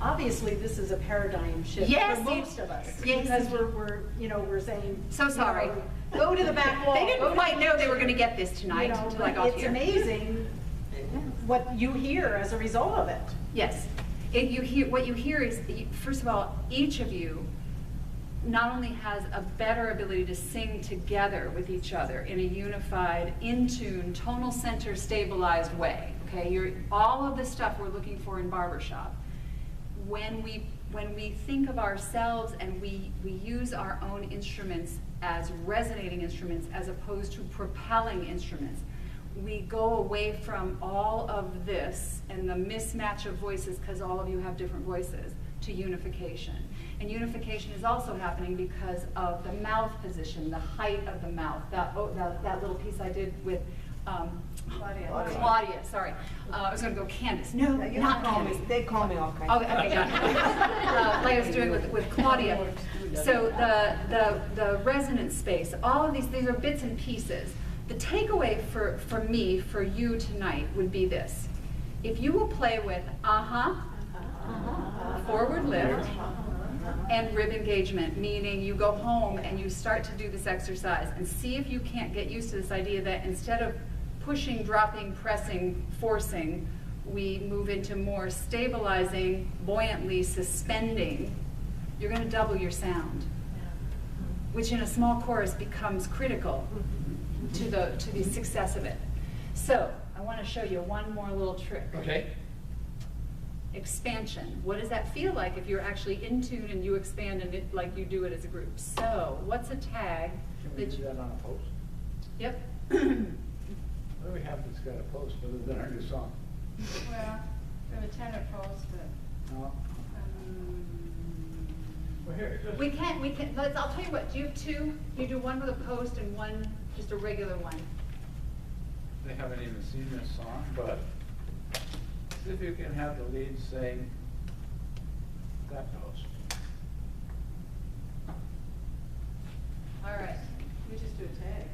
Obviously, this is a paradigm shift Yes, for most of us. yes. Because we're saying. So sorry. Go to the back wall. They didn't quite know they were going to get this tonight until I got it's here. amazing what you hear as a result of it. Yes. What you hear is, first of all, each of you not only has a better ability to sing together with each other in a unified, in tune, tonal center stabilized way. Okay, all of the stuff we're looking for in barbershop. When we think of ourselves and we use our own instruments as resonating instruments as opposed to propelling instruments, we go away from all of this and the mismatch of voices, because all of you have different voices, to unification. And unification is also happening because of the mouth position, the height of the mouth. That little piece I did with Claudia, sorry. I was going to go Candace. No, not Candace. They call me all kinds. Oh, okay, got it. Like I was doing with Claudia. So the resonance space, all of these are bits and pieces. The takeaway for me, for you tonight, would be this. If you will play with forward lift, and rib engagement, meaning you go home and you start to do this exercise and see if you can't get used to this idea that instead of pushing, dropping, pressing, forcing, we move into more stabilizing, buoyantly suspending. You're going to double your sound, which in a small chorus becomes critical to the success of it. So I want to show you one more little trick. Okay. Expansion. What does that feel like if you're actually in tune and you expand and it like you do it as a group? So what's a tag? Can we do that on a post? Yep. What do we have that's got a post other than our new song? Well, we have a tenor post, but No? Well, here. We can, I'll tell you what, do you have two? You do one with a post and one, just a regular one. They haven't even seen this song, but see if you can have the lead sing that post. All right. we just do a tag.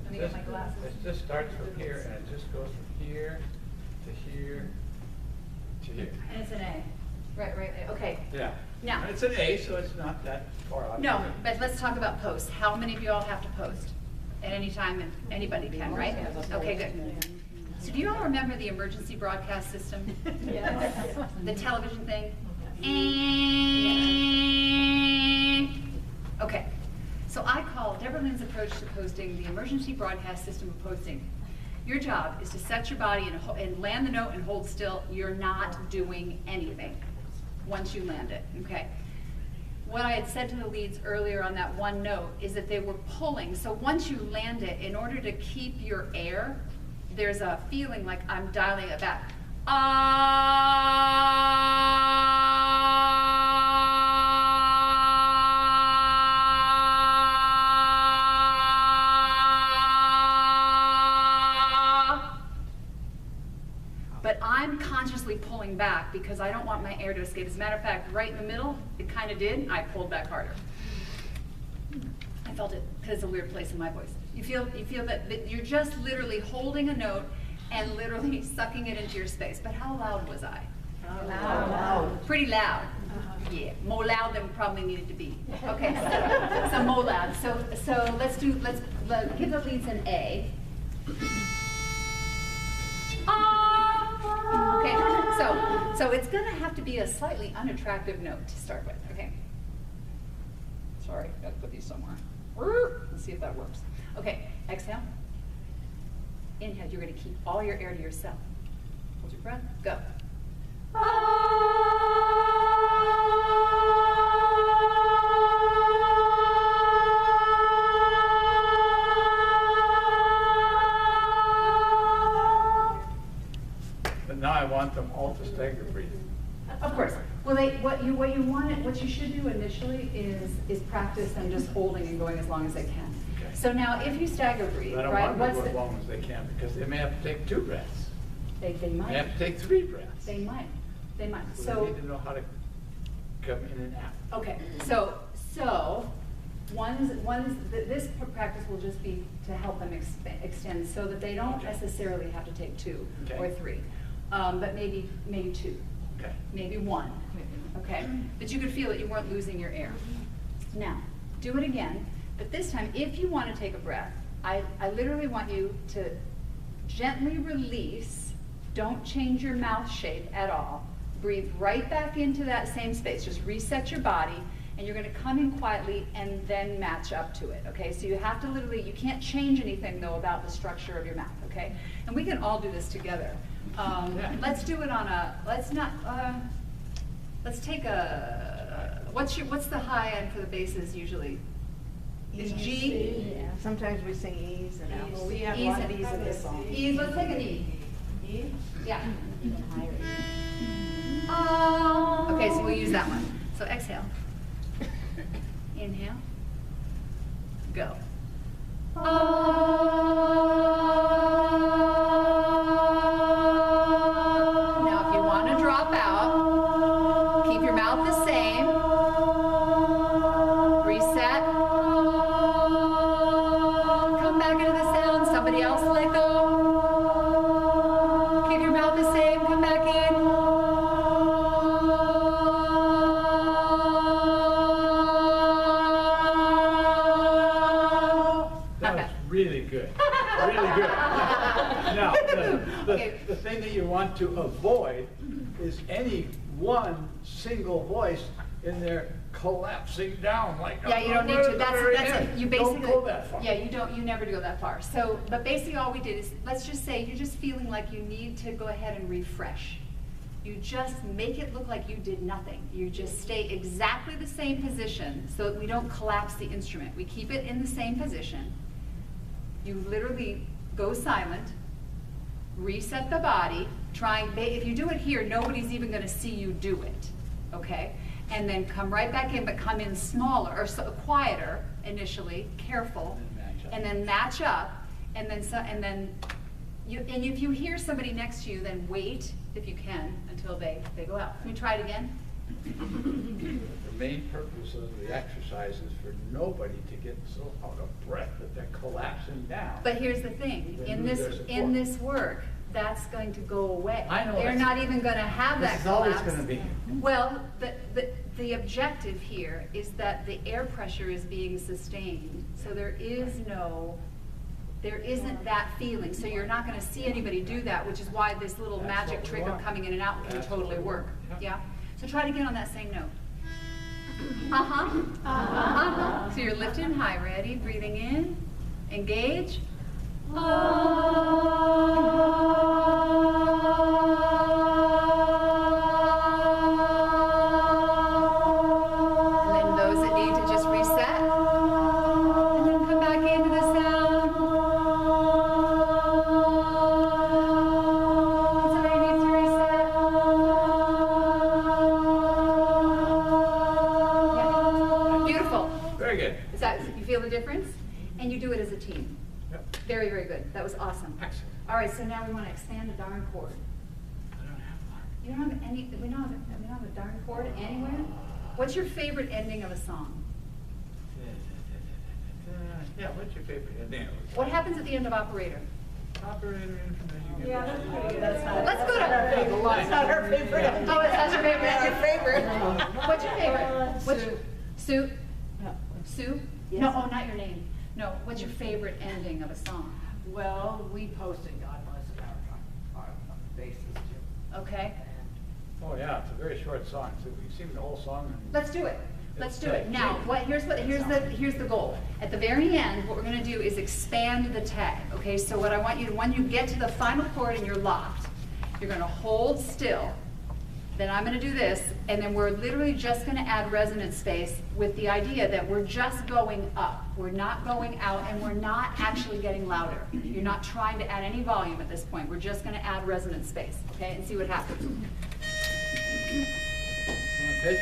Let me get my glasses. It just starts from here and it just goes from here to here to here. And it's an A. Right, okay. Yeah. Now. And it's an A, so it's not that far out. No, but let's talk about posts. How many of you all have to post? At any time, if anybody can, right? Okay, good. So do you all remember the emergency broadcast system? Yes. The television thing? Okay, so I call Deborah Lynn's approach to posting the emergency broadcast system of posting. Your job is to set your body and land the note and hold still. You're not doing anything once you land it, okay? What I had said to the leads earlier on that one note is that they were pulling. So once you land it, in order to keep your air, there's a feeling like I'm dialing it back. But I'm consciously pulling back because I don't want my air to escape. As a matter of fact, right in the middle, it kind of did. I pulled back harder. I felt it because it's a weird place in my voice. You feel that you're just literally holding a note and literally sucking it into your space. But how loud was I? Loud. Pretty loud. Yeah, more loud than we probably needed to be. Okay, so more loud. So let's give the leads an A. Okay, so it's gonna have to be a slightly unattractive note to start with, okay? Sorry, gotta put these somewhere. Let's see if that works. Okay, exhale. Inhale, you're gonna keep all your air to yourself. Hold your breath, go. But now I want them all to stagger breathe. Of course. Well, what you should do initially is practice them just holding and going as long as they can. Okay. So now, if you stagger breathe, I don't right? want them to go as long as they can because they may have to take 2 breaths. They might. They have to take 3 breaths. They might. So So they need to know how to come in and out. okay. So this practice will just be to help them extend so that they don't Okay. necessarily have to take 2 Okay. or 3, but maybe 2. Okay. maybe one, okay? But you could feel that you weren't losing your air. Now, do it again, but this time, if you want to take a breath, I literally want you to gently release, don't change your mouth shape at all. Breathe right back into that same space, just reset your body, and you're gonna come in quietly and then match up to it, okay? So you have to literally, you can't change anything though about the structure of your mouth, okay? And we can all do this together. Let's do it on a, let's take a, what's the high end for the basses usually? Is G? Yeah, sometimes we sing E's and F's. Well, we have a lot of E's in this song. E, let's take an E. E? Yeah. Even higher. Okay, so we'll use that one. So exhale. Inhale. Go. Now if you want to drop out, keep your mouth the same. Reset. Come back into the sound. Somebody else let go. Keep your mouth the same. Come back in. That was really good. Really good. Now, Okay. the thing that you want to avoid is any one single voice in there collapsing down like. Yeah, you don't need to. That's it. You basically Don't go that far. Yeah, you never go that far. So, but basically all we did is, let's just say you're just feeling like you need to go ahead and refresh. You just make it look like you did nothing. You just stay exactly the same position so that we don't collapse the instrument. We keep it in the same position. You literally go silent, reset the body, if you do it here, nobody's even gonna see you do it, okay? And then come right back in, but come in smaller, or quieter initially, careful, and then match up, and then if you hear somebody next to you, then wait, if you can, until they go out. Can we try it again? The main purpose of the exercise is for nobody to get so out of breath that they're collapsing down. But here's the thing, They in lose their support. this work, that's going to go away. I know They're that's- not even gonna have that This is always collapse. gonna be. Well, the objective here is that the air pressure is being sustained, so there isn't that feeling, so you're not gonna see anybody do that, which is why this little That's magic what we trick of want. coming in and out can That's totally what we work, want. yeah? So try it again on that same note. Uh-huh, uh-huh. So you're lifted high, ready, breathing in, engage. And then those that need to just reset, and then come back into the sound. Somebody needs to reset. Yeah. Beautiful. Very good. You feel the difference? And you do it as a team. Yep. Very, very good. That was awesome. Excellent. All right, so now we want to expand the darn chord. I don't have one. You don't have any, we don't have a darn chord anywhere? What's your favorite ending of a song? Yeah, what's your favorite ending? What happens at the end of Operator? Operator information. Yeah, that's pretty good. That's not. Let's go to- That's not her favorite. Oh, it's not your favorite? That's your favorite. What's your favorite? What's Sue. Sue? No. Sue? Yes. No, oh, not your name. No, what's your favorite ending of a song? Well, we posted God Bless America on the basis too. Okay, Oh, yeah, it's a very short song, so we sing the whole song. and- let's do it. Let's do it. Now, here's the goal. At the very end, what we're gonna do is expand the tag, okay? So what I want you to, when you get to the final chord and you're locked, you're gonna hold still, then I'm gonna do this, and then we're literally just gonna add resonance space with the idea that we're just going up. We're not going out, and we're not actually getting louder. You're not trying to add any volume at this point. We're just gonna add resonance space, okay, and see what happens. Want to pitch?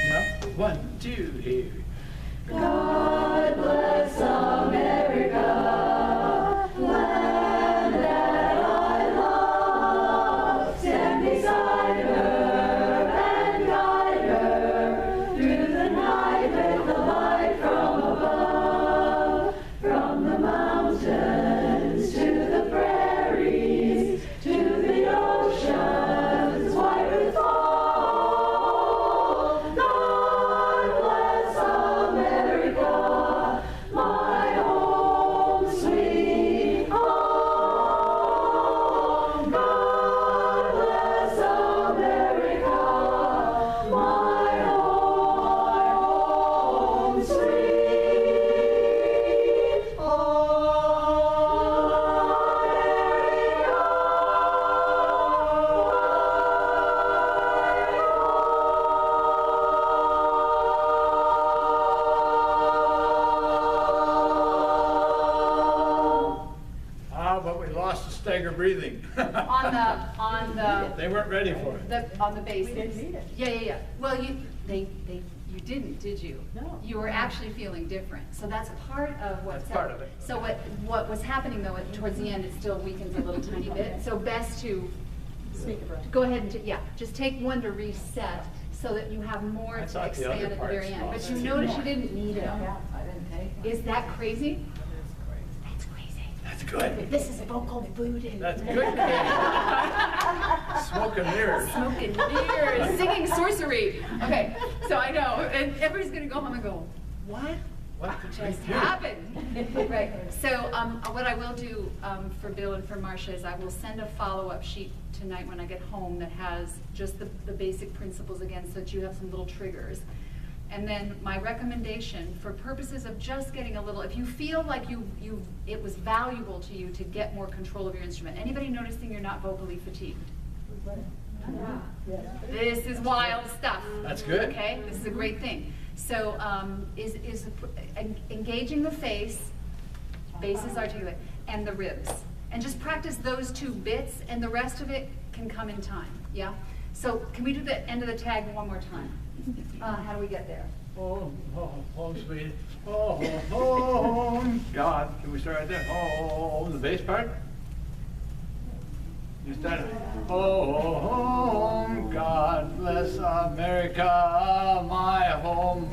No? 1, 2, here. God bless America, land that I love. Stand beside her and guide her through the night with the light from above. From the mountains to the prairies, to the oceans, white with your breathing. on the, They weren't ready for it. on the basis. We didn't need it. Yeah. Well, you didn't, did you? No. You were actually feeling different. So that's part of what's That's part of it. So what was happening though, towards the end, it still weakens a little tiny bit. So best to Speak of it. go ahead and, just take one to reset so that you have more I to thought the other expand at the very end. parts But you lost. notice you didn't need it. Yeah, I didn't take it. Is that crazy? That is crazy. That's crazy. That's good. This is vocal voodoo. That's good. Smoke and mirrors. Smoke and mirrors, singing sorcery. Okay, so I know, and everybody's gonna go home and go, what? What did Just we do? happened. Right. So what I will do for Bill and for Marcia is I will send a follow-up sheet tonight when I get home that has just the basic principles again, so that you have some little triggers. And then my recommendation, for purposes of just getting a little, if you feel like it was valuable to you to get more control of your instrument. Anybody noticing you're not vocally fatigued? This is wild stuff. That's good. Okay, this is a great thing. So engaging the face, base is articulate, and the ribs. And just practice those two bits, and the rest of it can come in time, yeah? So can we do the end of the tag one more time? How do we get there? Oh, sweet. Oh, God. Can we start right there? Oh, the bass part? You start it. Oh, God bless America, my home,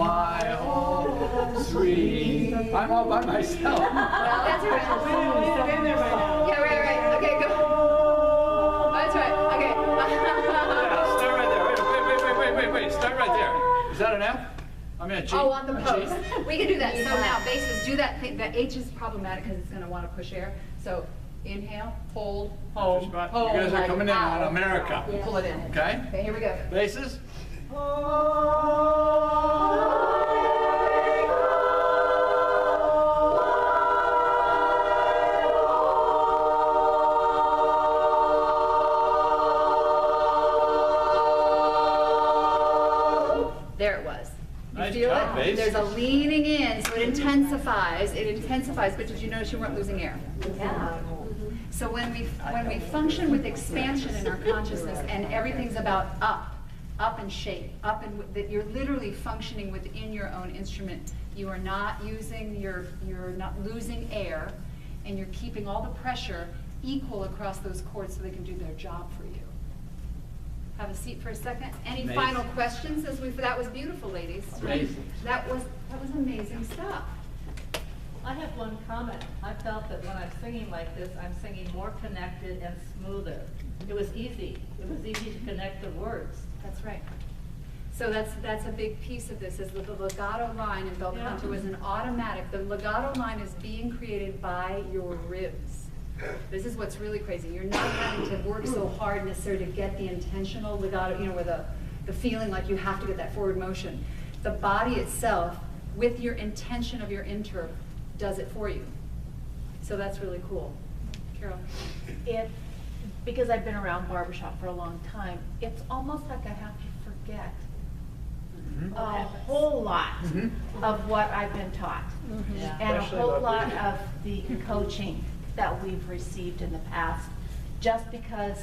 sweet. I'm all by myself. Well, that's right. Yeah, right. Okay, go. That's right. Okay. Yeah, start right there. Wait. Start right there. Is that an F? I mean a G? Oh, on the A G? post. We can do that. So now, basses, do that thing. The H is problematic because it's going to want to push air. So inhale, hold, hold, You hold. guys are like coming in on ow. America. Pull it in. Okay? Okay, here we go. Basses? There it was. You Nice feel job, it? bass. There's a leaning in, so it intensifies. But did you notice you weren't losing air? Yeah. So when we function with expansion in our consciousness, and everything's about up and shape, that you're literally functioning within your own instrument. You are not you're not losing air, and you're keeping all the pressure equal across those chords so they can do their job for you. Have a seat for a second. Any Amazing. final questions? That was beautiful, ladies. Amazing. That was amazing stuff. I have one comment. I felt that when I'm singing like this, I'm singing more connected and smoother. It was easy. It was easy to connect the words. That's right. So that's a big piece of this, is the legato line in bel canto is an automatic. The legato line is being created by your ribs. This is what's really crazy. You're not having to work so hard necessarily to get the intentional legato, where the feeling like you have to get that forward motion. The body itself, with your intention of your interp, does it for you. So that's really cool. Carol? Because I've been around barbershop for a long time, it's almost like I have to forget a whole lot of what I've been taught. Yeah. And a Especially whole about lot breathing. of the coaching that we've received in the past, just because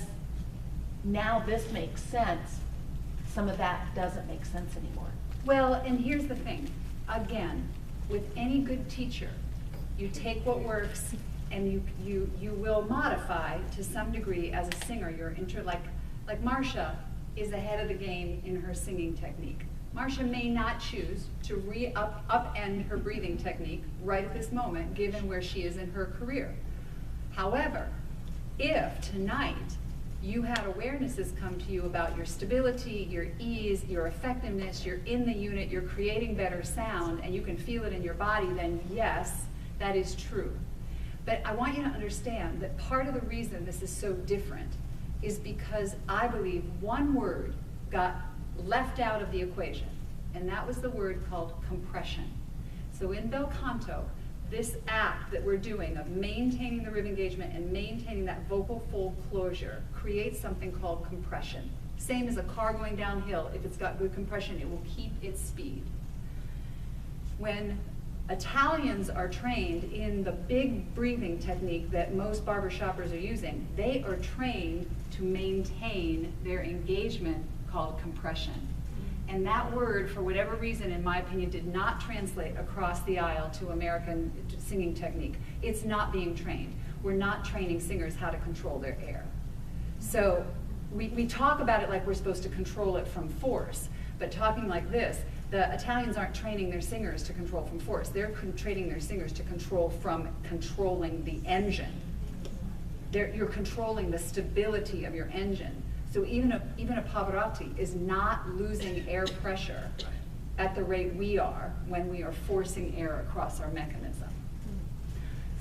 now this makes sense, some of that doesn't make sense anymore. Well, and here's the thing. Again, with any good teacher, you take what works and you will modify to some degree as a singer. Like Marcia is ahead of the game in her singing technique. Marcia may not choose to upend her breathing technique right at this moment, given where she is in her career. However, if tonight you had awarenesses come to you about your stability, your ease, your effectiveness, you're in the unit, you're creating better sound, and you can feel it in your body, then yes, that is true. But I want you to understand that part of the reason this is so different is because I believe one word got left out of the equation, and that was the word called compression. So in bel canto, this act that we're doing of maintaining the rib engagement and maintaining that vocal fold closure creates something called compression. Same as a car going downhill. If it's got good compression, it will keep its speed. When Italians are trained in the big breathing technique that most barbershoppers are using. They are trained to maintain their engagement called compression. And that word, for whatever reason, in my opinion, did not translate across the aisle to American singing technique. It's not being trained. We're not training singers how to control their air. So we talk about it like we're supposed to control it from force, but talking like this, the Italians aren't training their singers to control from force. They're training their singers to control from controlling the engine. You're controlling the stability of your engine. So even a Pavarotti is not losing air pressure at the rate we are when we are forcing air across our mechanism.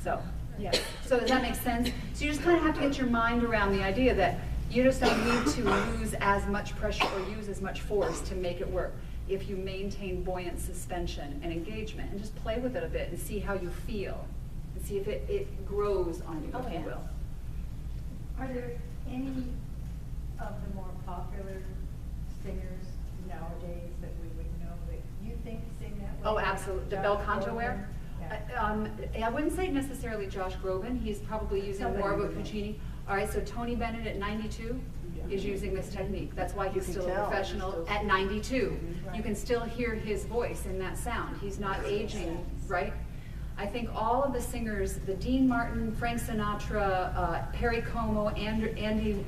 So, yeah. So does that make sense? So you just kind of have to get your mind around the idea that you just don't need to lose as much pressure or use as much force to make it work if you maintain buoyant suspension and engagement, and just play with it a bit and see how you feel and see if it grows on you, if you will. Are there any of the more popular singers nowadays that we would know that you think sing that way? Oh, absolutely. The bel canto wear? Yeah. I wouldn't say necessarily Josh Groban. He's probably using more of a Puccini. All right, so Tony Bennett at 92 is using this technique. That's why he's still a professional at 92. You can still hear his voice in that sound. He's not aging, right? I think all of the singers, the Dean Martin, Frank Sinatra, Perry Como, Andy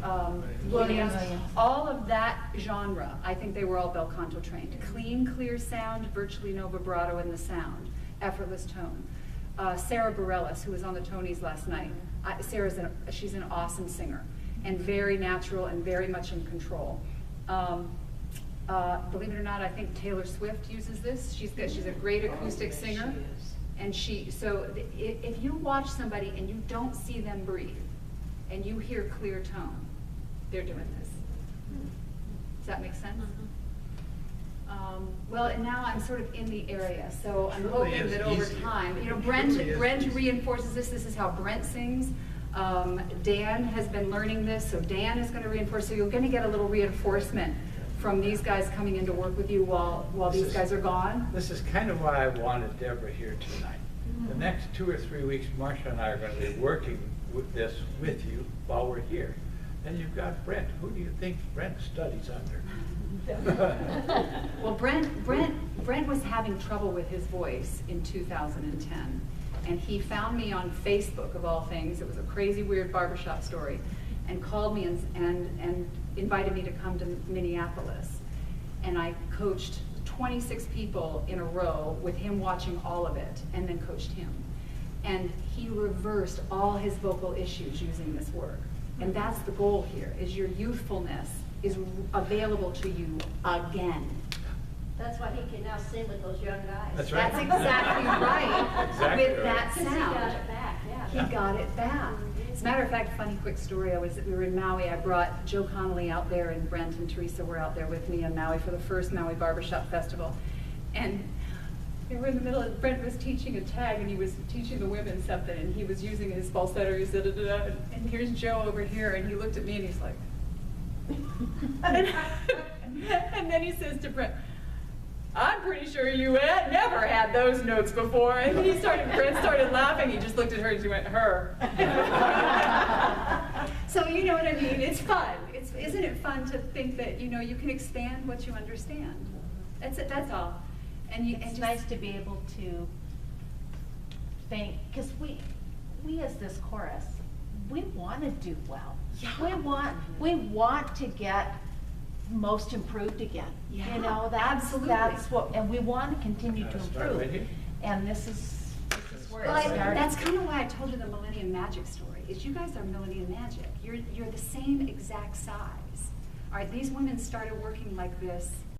Williams, all of that genre, I think they were all bel canto trained. Clean, clear sound, virtually no vibrato in the sound, effortless tone. Sarah Bareilles, who was on the Tonys last night, she's an awesome singer and very natural and very much in control. Believe it or not, I think Taylor Swift uses this. She's a great acoustic singer. And if you watch somebody and you don't see them breathe, and you hear clear tone, they're doing this. Does that make sense? Well, and now I'm sort of in the area, so I'm hoping that over time, Brent reinforces this. This is how Brent sings. Dan has been learning this, so Dan is going to reinforce. So you're going to get a little reinforcement from these guys coming in to work with you while these guys are gone. This is kind of why I wanted Deborah here tonight. The next 2 or 3 weeks, Marcia and I are going to be working with this with you while we're here. Then you've got Brent. Who do you think Brent studies under? Well, Brent was having trouble with his voice in 2010, and he found me on Facebook, of all things. It was a crazy, weird barbershop story, and called me and invited me to come to Minneapolis. And I coached 26 people in a row with him watching all of it, and then coached him. And he reversed all his vocal issues using this work. And that's the goal here, is your youthfulness is available to you again. That's why he can now sing with those young guys. That's right. That's exactly right. Exactly with that Because sound. he got it back, yeah. He got it back. As a matter of fact, funny quick story, we were in Maui. I brought Joe Connolly out there, and Brent and Teresa were out there with me in Maui for the first Maui Barbershop Festival. And we were in the middle of, Brent was teaching a tag, and he was teaching the women something, and he was using his falsetto. He said, da, da, da, and here's Joe over here, and he looked at me, and he's like, and then he says to Brent, I'm pretty sure you never had those notes before. And Brent started laughing. He just looked at her and she went, her. So you know what I mean? It's fun. Isn't it fun to think that, you can expand what you understand? That's all. And It's nice to be able to think, because we as this chorus, we want to do well. Yeah. We want to get most improved again. Yeah, Absolutely. That's what, and we want to continue to Start improve. right here. And this is where Well, it started. that's kind of why I told you the Millennium Magic story, is you guys are Millennium Magic. You're the same exact size. All right, these women started working like this